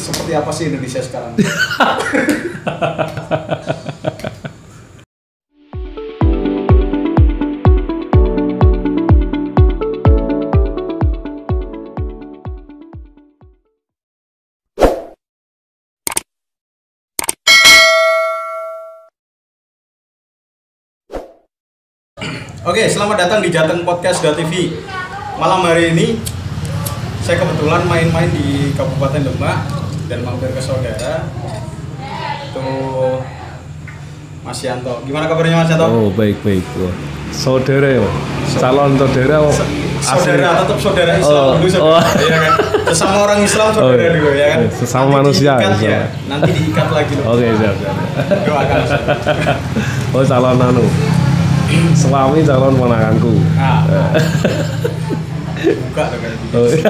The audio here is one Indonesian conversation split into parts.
seperti apa sih Indonesia sekarang? Oke, selamat datang di Jateng Podcast.tv. Malam hari ini saya kebetulan main-main di Kabupaten Demak dan mampir ke saudara. Tuh Mas Yanto. Gimana kabarnya Mas Yanto? Oh, baik-baik. Saudara ya? Calon saudara saudara, tetap saudara Islam dulu saudara. Ya kan? Sesama orang Islam saudara dulu ya kan? Sesama nanti manusia diikat, ya. Nanti diikat lagi loh. Oke, siap. Doakan. Oh, calon suami calon ponakanku. Buka tuh kayak gitu.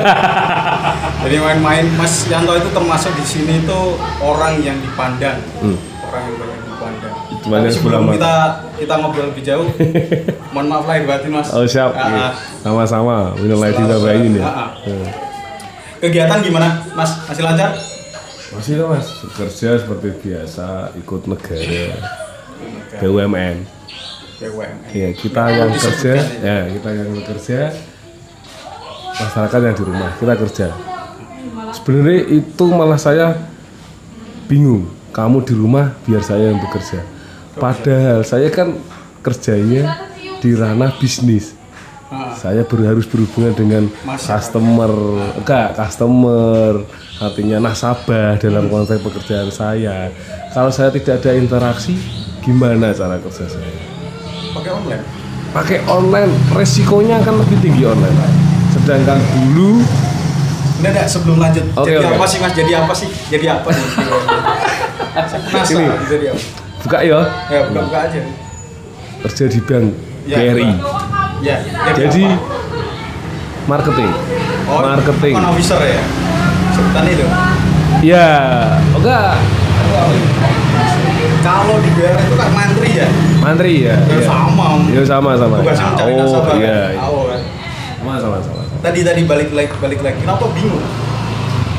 Jadi main-main Mas Yanto itu termasuk di sini itu orang yang dipandang. Orang yang banyak dipandang. Tapi sebelum kita ngobrol lebih jauh, mohon maaf lahir batin Mas. Oh, siap. Sama-sama. Minal aidin wal faizin ya. Kegiatan gimana Mas? Masih lancar? Masih lah Mas. Kerja seperti biasa, ikut negara. BUMN. Ya, kita yang kerja, kita yang bekerja, masyarakat yang di rumah, kita kerja. Sebenarnya itu malah saya bingung, kamu di rumah biar saya yang bekerja. Padahal saya kan kerjanya di ranah bisnis. Saya harus berhubungan dengan customer, artinya nasabah dalam konteks pekerjaan saya. Kalau saya tidak ada interaksi, gimana cara kerja saya? Pakai online resikonya akan lebih tinggi online. Sedangkan dulu enggak sebelum lanjut. Apa sih Mas? Jadi apa nih? Ini buka ya? Ya, buka aja. Kerja di bank BRI. Ya, jadi marketing. Marketing. Officer ya. Sebutan itu. Ya, enggak. Kalau di BRI itu kan mantri ya? Mantri ya. Ya sama. Tugasnya mencari nasabah. Iya. Kan? Sama. Tadi balik lagi. Kenapa bingung?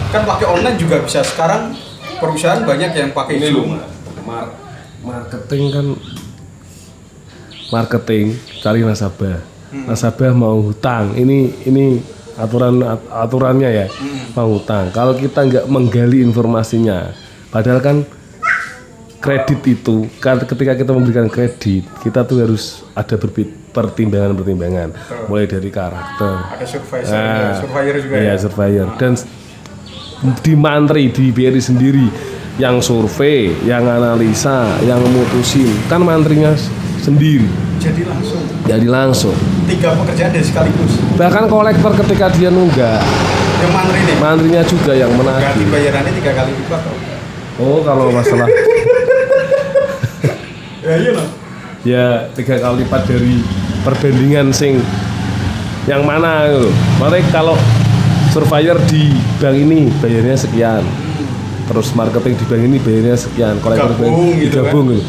Kan pakai online juga bisa. Sekarang perusahaan banyak yang pakai Zoom. Marketing cari nasabah. Nasabah mau hutang. Ini aturannya ya. Mau hutang. Kalau kita nggak menggali informasinya, padahal kan kredit itu ketika kita memberikan kredit, kita tuh harus ada pertimbangan. Mulai dari karakter. Ada surveyor juga. Iya, surveyor. Dan di Mantri di BRI sendiri yang survei, yang analisa, yang memutusin kan mantrinya sendiri. Jadi langsung. 3 pekerjaan dari sekaligus. Bahkan kolektor ketika dia nunggak. Yang mantri nih. Mantrinya juga yang menagih. Ganti bayarannya 3 kali lipat. Oh, kalau masalah ya iya loh. Ya 3 kali lipat dari perbandingan sing yang mana gitu. Makanya kalau surveyor di bank ini bayarnya sekian, terus marketing di bank ini bayarnya sekian, kolektor digabung gitu.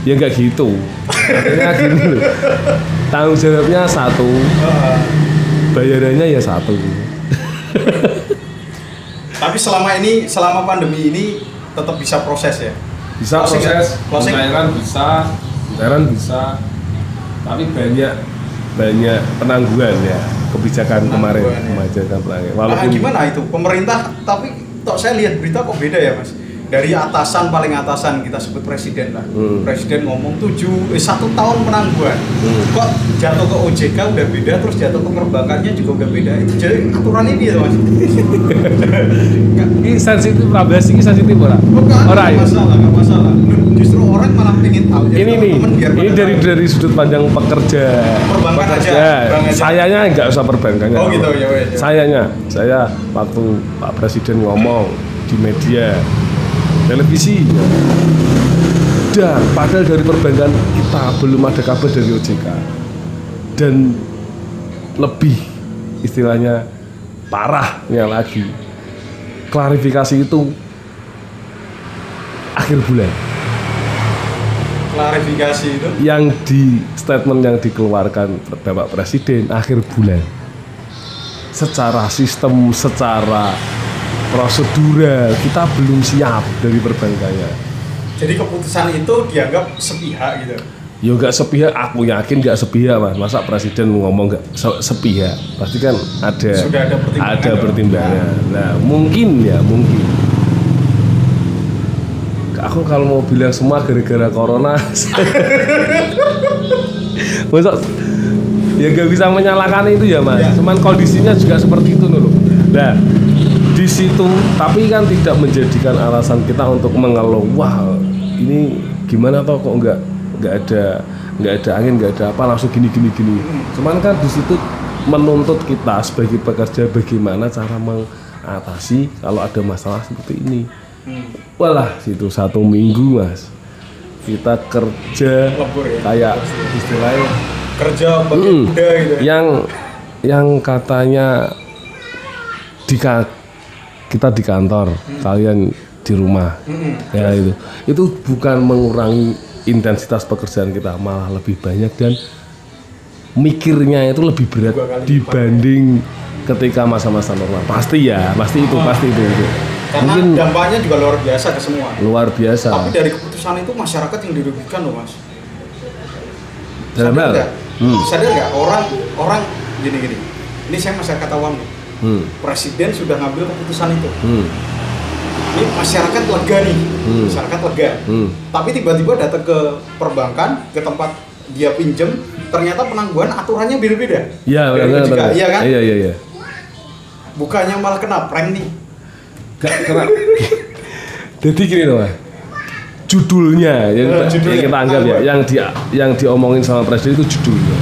Ya enggak gitu. Artinya gini loh. Tanggung jawabnya satu, bayarannya ya satu. Tapi selama pandemi ini tetap bisa proses ya? Bisa proses, pembayaran bisa, tapi banyak penangguhan ya kebijakan kemarin. Walaupun gimana itu pemerintah, tapi saya lihat berita kok beda ya Mas. Dari paling atasan kita sebut presiden lah. Presiden ngomong 1 tahun penangguhan. Kok jatuh ke OJK udah beda, terus jatuh ke perbankannya juga udah beda. Itu jadi aturan ini ya Mas. Ini sensitif, privasi ini sensitif ora? Ora ya. Enggak masalah. Justru orang malah pengen tahu. Ini dari sudut pandang pekerja. Perbankan aja. Sayanya enggak usah perbankannya. Oh gitu ya. Saya waktu Pak Presiden ngomong di media televisi dan padahal dari perbankan kita belum ada kabar dari OJK dan lebih istilahnya parahnya lagi klarifikasi itu akhir bulan. Klarifikasi itu yang di statement yang dikeluarkan Bapak Presiden akhir bulan secara sistem, secara prosedural, kita belum siap dari perbankannya. Jadi keputusan itu dianggap sepihak gitu? Ya nggak sepihak, aku yakin nggak sepihak mas. Masa presiden ngomong nggak sepihak? Pasti kan ada pertimbangan. Nah mungkin. Aku kalau mau bilang semua gara-gara corona, besok ya nggak bisa menyalahkan itu ya mas. Cuman kondisinya juga seperti itu loh. Nah di situ, tapi kan tidak menjadikan alasan kita untuk mengeluh. Wah ini gimana toh kok nggak ada angin, nggak ada apa, langsung gini. Cuman kan di situ menuntut kita sebagai pekerja bagaimana cara mengatasi kalau ada masalah seperti ini. Walah situ 1 minggu mas kita kerja kayak istilahnya kerja bagi kuda gitu. Yang katanya kita di kantor, kalian di rumah, ya itu bukan mengurangi intensitas pekerjaan kita, malah lebih banyak dan mikirnya itu lebih berat dibanding ketika masa-masa normal. Pasti itu. Karena mungkin dampaknya juga luar biasa ke semua. Luar biasa. Tapi dari keputusan itu masyarakat yang dirugikan loh mas. Sadar nggak orang gini. Ini saya masyarakat awam nih. Presiden sudah ngambil keputusan itu. Ini masyarakat lega nih, masyarakat lega. Tapi tiba-tiba datang ke perbankan, ke tempat dia pinjem, ternyata penangguhan aturannya beda-beda. Iya, benar. Iya kan? Iya. Bukannya malah kena prank nih. Kena. Jadi gini loh, judulnya yang kita anggap yang diomongin sama presiden itu judulnya.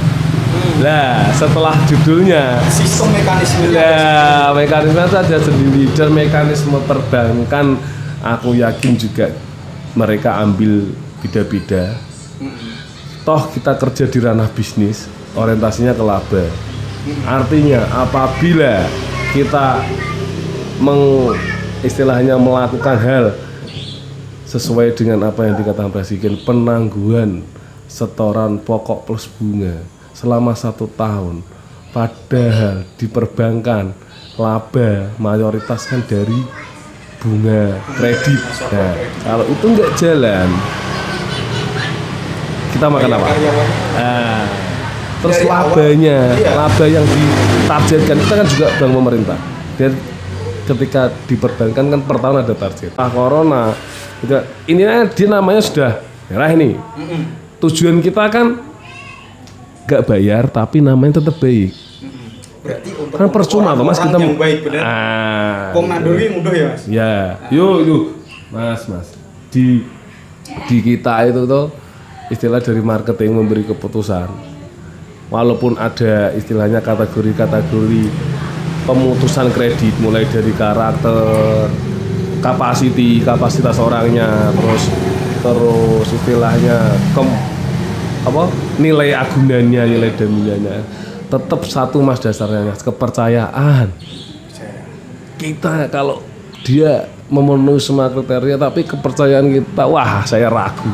Nah, setelah judulnya sistem mekanismenya. Ya, mekanisme saja sendiri dan mekanisme perbankan aku yakin juga mereka ambil beda-beda. Toh kita kerja di ranah bisnis, orientasinya ke laba. Artinya apabila kita istilahnya melakukan hal sesuai dengan apa yang dikatakan presiden, penangguhan setoran pokok plus bunga selama 1 tahun, padahal di perbankan laba mayoritas kan dari bunga kredit. Nah, kalau itu nggak jalan, kita makan apa? Terus laba yang ditargetkan kita kan juga bank pemerintah. Dan ketika di perbankan kan per tahun ada target. Corona, ini dia namanya sudah merah ini. Tujuan kita kan nggak bayar tapi namanya tetap baik. Berarti untuk kan percuma toh mas kita yang baik benar. Naduri mudah ya mas. Ya, yuk mas di kita itu tuh istilah dari marketing memberi keputusan. Walaupun ada istilahnya kategori pemutusan kredit mulai dari karakter, kapasitas orangnya, terus istilahnya nilai agunannya, nilai dominannya, tetap satu mas dasarnya kepercayaan. Kita kalau dia memenuhi semua kriteria tapi kepercayaan kita, wah saya ragu,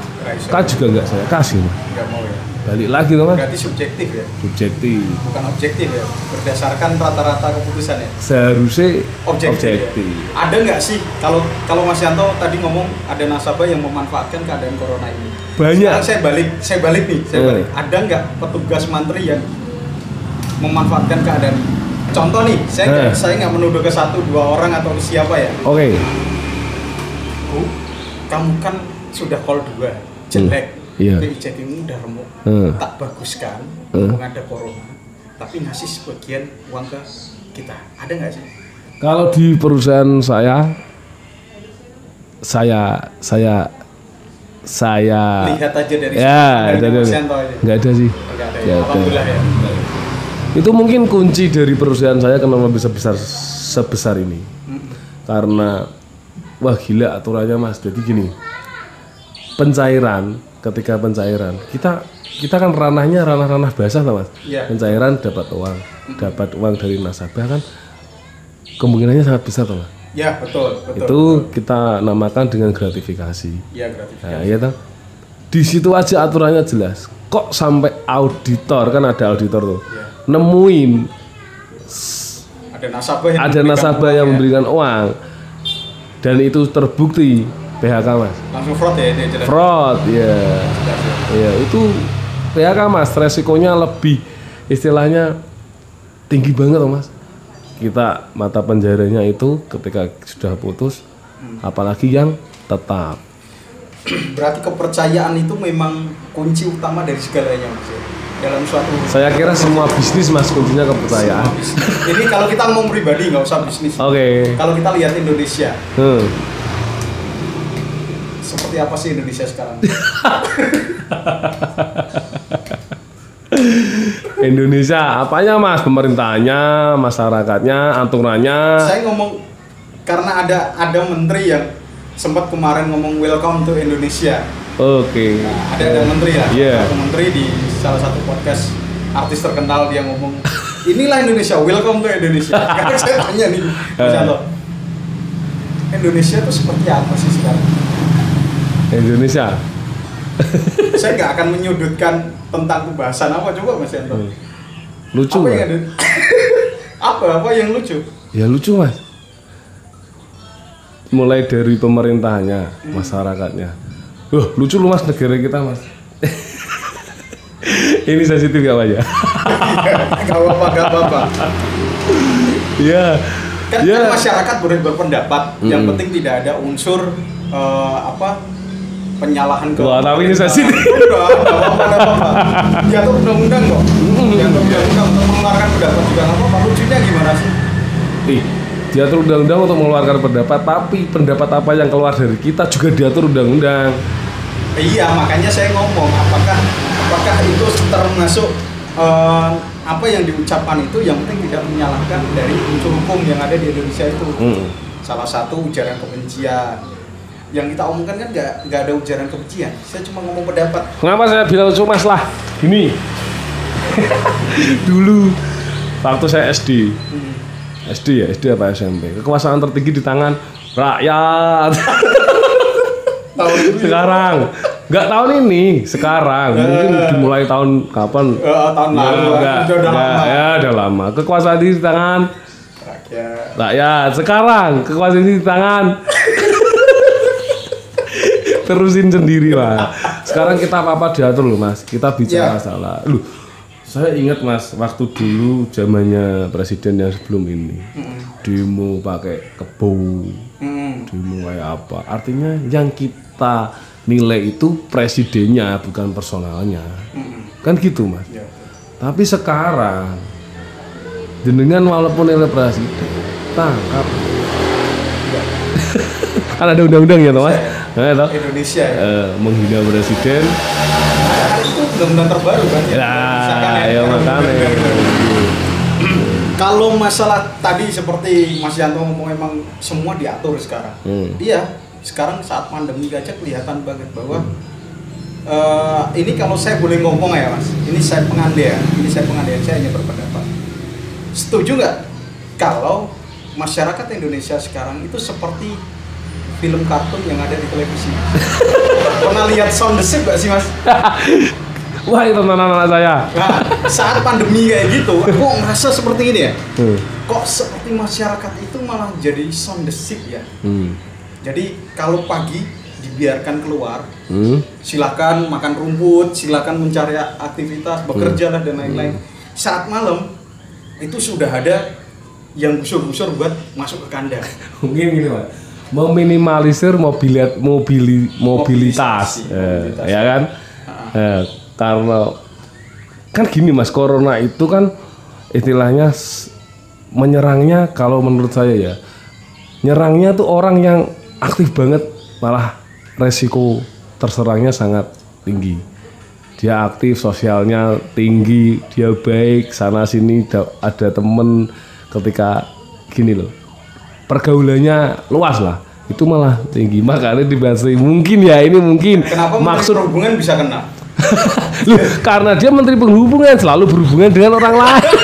kan juga nggak saya kasih mas. Nggak mau ya. Balik lagi loh mas. Berarti subjektif ya? Subjektif. Bukan objektif ya? Berdasarkan rata-rata keputusan ya? Seharusnya objektif. Ya? Ada nggak sih, kalau Mas Yanto tadi ngomong ada nasabah yang memanfaatkan keadaan corona ini? Banyak. Sekarang saya balik. Ada nggak petugas mantri yang memanfaatkan keadaan ini? Contoh nih, saya nggak menuduh ke 1-2 orang atau siapa ya? Oke. Kamu kan sudah call 2, jelek. Iya. BI checking udah remuk, tak bagus kan, ada corona, tapi ngasih sebagian uang ke kita, ada nggak sih? Kalau di perusahaan saya lihat aja dari nggak ada sih. Alhamdulillah ya. Itu mungkin kunci dari perusahaan saya kenapa bisa sebesar ini, karena wah gila aturannya mas. Jadi gini, ketika pencairan kita kan ranahnya ranah basah mas. Pencairan dapat uang dari nasabah kan kemungkinannya sangat besar mas. Ya betul. Itu kita namakan dengan gratifikasi. Ya gratifikasi. Nah, ya toh. Di situ aja aturannya jelas. Kok sampai auditor kan ada auditor tuh nemuin ada nasabah yang memberikan uang. dan itu terbukti PHK mas. Langsung fraud ya itu? Fraud ya. Ya itu PHK mas, resikonya lebih istilahnya tinggi banget mas. Kita mata penjaranya itu ketika sudah putus, apalagi yang tetap. Berarti kepercayaan itu memang kunci utama dari segalanya mas ya? Dalam suatu. Saya kira semua bisnis mas kuncinya kepercayaan. Ini kalau kita ngomong pribadi nggak usah bisnis. Oke. Kalau kita lihat Indonesia, seperti apa sih Indonesia sekarang? Indonesia apanya mas? Pemerintahnya, masyarakatnya, aturannya. Saya ngomong karena ada menteri yang sempat kemarin ngomong welcome to Indonesia. Oke. Nah, ada menteri ya, Satu menteri di salah satu podcast artis terkenal dia ngomong inilah Indonesia, welcome to Indonesia. Karena saya tanya nih, Mas Yanto, Indonesia itu seperti apa sih sekarang? Indonesia. Saya nggak akan menyudutkan tentang pembahasan apa coba Mas Yanto. Lucu apa yang ada? apa yang lucu? Ya lucu mas. Mulai dari pemerintahnya, masyarakatnya. Lucu lu mas negara kita mas. Ini sensitif gak pak ya? Gak apa-apa. Iya. Kan masyarakat boleh berpendapat. Yang penting tidak ada unsur penyalahan ke. Wah, tapi ini sensitif. Enggak apa-apa. Diatur undang-undang kok. Diatur undang-undang untuk mengeluarkan pendapat juga nggak apa-apa. Lucunya gimana sih? Diatur undang-undang untuk mengeluarkan pendapat, tapi pendapat apa yang keluar dari kita juga diatur undang-undang. Iya, makanya saya ngomong apakah itu termasuk apa yang diucapkan itu yang penting tidak menyalahkan dari unsur hukum yang ada di Indonesia itu. Salah satu ujaran kebencian. Yang kita omongkan kan nggak ada ujaran kebencian. Saya cuma ngomong pendapat. Kenapa saya bilang lucu mas lah? Gini. Dulu waktu saya SD. SD apa SMP? Kekuasaan tertinggi di tangan rakyat. Sekarang nggak tahun ini, sekarang mungkin dimulai tahun kapan? Tahun lalu. Udah lama. Kekuasaan di tangan rakyat. Sekarang kekuasaan di tangan. Terusin sendiri lah. Sekarang kita apa diatur loh mas. Kita bicara salah. Saya ingat mas, waktu dulu zamannya presiden yang sebelum ini, demo pakai kebo, demo kayak apa? Artinya yang kita nilai itu presidennya bukan personalnya, kan gitu mas. Tapi sekarang, jenengan walaupun nilai presiden, tangkap. Kan ada undang-undang ya mas? Indonesia ya. Menghina presiden. Itu undang-undang terbaru kan? Ya makanya. Kalau masalah tadi seperti Mas Yanto ngomong emang semua diatur sekarang. Iya, sekarang saat pandemi aja kelihatan banget bahwa ini kalau saya boleh ngomong ya mas, ini saya pengandaian, saya hanya berpendapat. Setuju nggak kalau masyarakat Indonesia sekarang itu seperti film kartun yang ada di televisi? Pernah lihat Sound the Ship nggak sih mas? Wah itu anak-anak saya. Nah, saat pandemi kayak gitu, aku ngerasa seperti ini ya. Kok seperti masyarakat itu malah jadi Sound the Ship ya? Jadi kalau pagi dibiarkan keluar, silakan makan rumput, silakan mencari aktivitas, bekerja lah dan lain-lain. Saat malam itu sudah ada yang busur-busur buat masuk ke kandang. Mungkin gini pak, meminimalisir mobilitas. Ya kan? Karena kan gini mas, corona itu kan istilahnya menyerangnya, kalau menurut saya ya, nyerangnya tuh orang yang aktif banget, malah resiko terserangnya sangat tinggi. Dia aktif, sosialnya tinggi, dia baik, sana sini ada temen, ketika gini loh, pergaulannya luas lah, itu malah tinggi. Makanya dibahas mungkin ya, ini mungkin kenapa maksud perhubungan bisa kena? Loh, karena dia menteri perhubungan, selalu berhubungan dengan orang lain.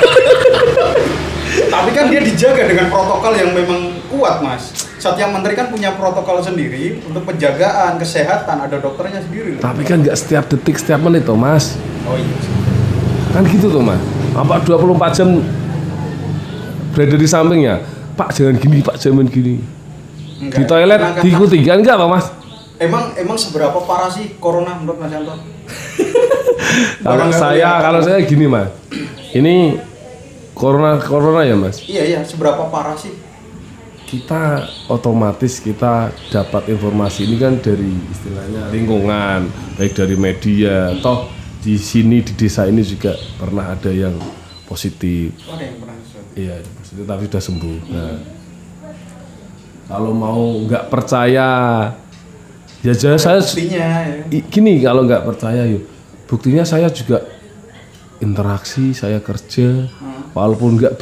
Tapi kan dia dijaga dengan protokol yang memang kuat mas. Setiap menteri kan punya protokol sendiri untuk penjagaan kesehatan, ada dokternya sendiri. Tapi kan nggak setiap detik, setiap menit toh mas. Oh iya. Kan gitu toh mas. Apa 24 jam berada di sampingnya? Pak jangan gini, Pak jangan gini. Di toilet diikuti kan enggak Pak Mas? Emang seberapa parah sih corona menurut Mas Yanto? Kalau saya gini Mas. Ini corona ya Mas? Iya, seberapa parah sih? Kita otomatis kita dapat informasi ini kan dari istilahnya lingkungan, baik dari media, toh di sini di desa ini juga pernah ada yang positif. Ada yang pernah iya positif tapi sudah sembuh. Nah, kalau mau nggak percaya ya saya buktinya, ya. Gini kalau nggak percaya yuk buktinya saya juga interaksi, saya kerja walaupun nggak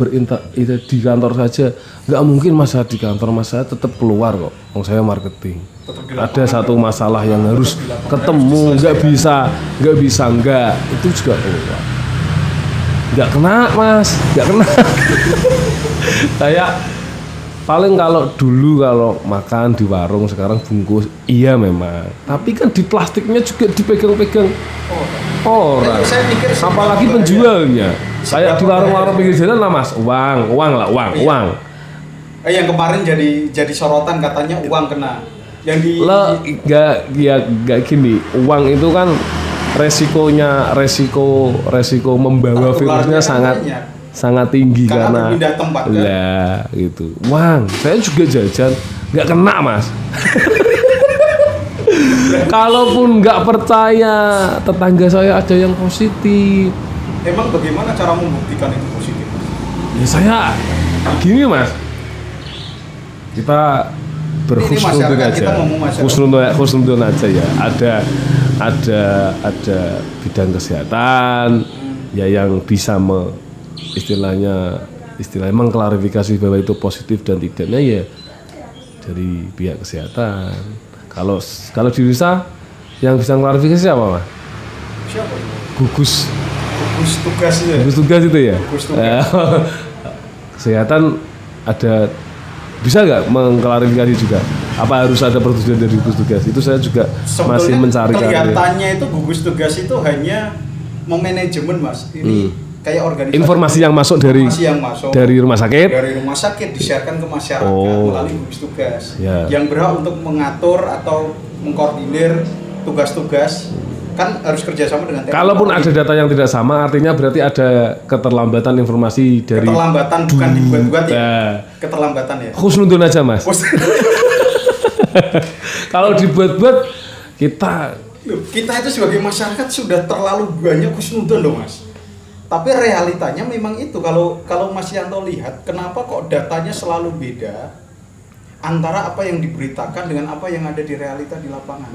di kantor saja, nggak mungkin masa di kantor, masa saya tetap keluar kok. Saya marketing, ada satu masalah yang harus ketemu, nggak bisa itu juga keluar. Nggak kena Mas, nggak kena. Kayak paling kalau dulu kalau makan di warung sekarang bungkus, iya memang. Tapi kan di plastiknya juga dipegang-pegang orang. Apalagi penjualnya. Kayak di warung-warung pinggir jalan lah Mas, uang. Yang kemarin jadi sorotan katanya uang kena. Yang di nggak gini, uang itu kan resiko membawa virusnya sangat tinggi karena pindah tempat kan? Lah gitu. Uang, saya juga jajan nggak kena Mas. Kalaupun nggak percaya, tetangga saya ada yang positif. Emang bagaimana cara membuktikan itu positif? Ya saya gini Mas, kita berhusnudon aja ya. Ada bidang kesehatan ya yang bisa istilahnya mengklarifikasi bahwa itu positif dan tidaknya ya dari pihak kesehatan. Kalau di desa yang bisa klarifikasi siapa Mas? Siapa? Gugus tugas itu ya? Gugus tugas itu ya? Gugus tugas. Kesehatan ada bisa nggak mengklarifikasi juga? Apa harus ada persetujuan dari gugus tugas? Itu saya juga masih mencari. Kelihatannya itu gugus tugas itu hanya memanajemen Mas. Ini kayak organisasi. Informasi yang masuk dari rumah sakit. Dari rumah sakit disiarkan ke masyarakat melalui gugus tugas. Yang berhak untuk mengatur atau mengkoordinir tugas-tugas. Kan harus kerjasama dengan TNI. Kalaupun ada data yang tidak sama, artinya berarti ada keterlambatan informasi dari. Keterlambatan bukan dibuat-buat ya. Keterlambatan ya. Husnudon aja Mas. Kalau dibuat-buat kita itu sebagai masyarakat sudah terlalu banyak husnudon loh Mas. Tapi realitanya memang itu kalau Mas Yanto lihat, kenapa kok datanya selalu beda antara apa yang diberitakan dengan apa yang ada di realita di lapangan.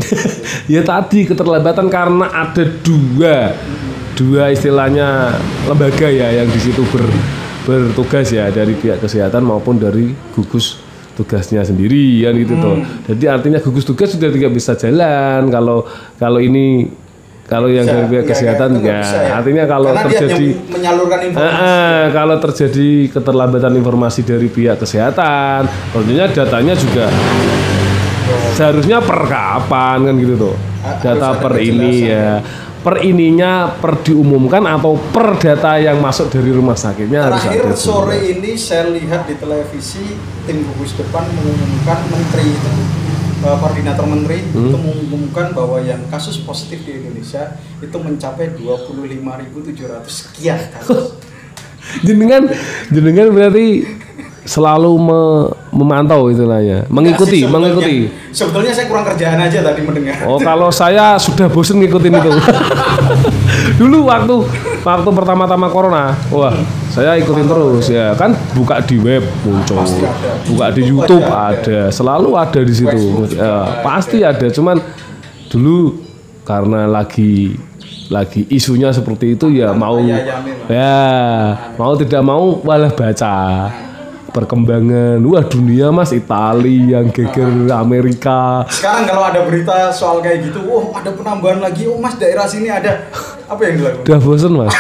Ya tadi keterlambatan karena ada dua istilahnya lembaga ya yang di situ bertugas ya, dari pihak kesehatan maupun dari gugus tugasnya sendiri kan gitu toh. Jadi artinya gugus tugas sudah tidak bisa jalan kalau yang dari pihak kesehatan ya. Artinya kalau karena terjadi menyalurkan informasi. Kalau terjadi keterlambatan informasi dari pihak kesehatan, tentunya datanya juga seharusnya per kapan kan gitu tuh. Data per ini ya. Per ininya per diumumkan atau per data yang masuk dari rumah sakitnya harus ada. Terakhir sore ini saya lihat di televisi tim gugus depan mengumumkan menteri itu koordinator menteri itu mengumumkan bahwa yang kasus positif di Indonesia itu mencapai 25.700 sekian kasus. jenengan berarti selalu memantau istilahnya, mengikuti. Sebetulnya saya kurang kerjaan aja tadi mendengar. Oh, kalau saya sudah bosen ngikutin itu. Dulu waktu pertama-tama corona, wah, saya ikutin terus ya. Kan buka di web muncul, buka di YouTube ada, selalu ada di situ. Pasti ada, cuman dulu karena lagi isunya seperti itu ya mau tidak mau malah baca perkembangan dunia Mas, Italia yang geger Amerika. Sekarang kalau ada berita soal kayak gitu, ada penambahan lagi, Mas daerah sini ada, apa yang dilakukan? Udah bosen Mas.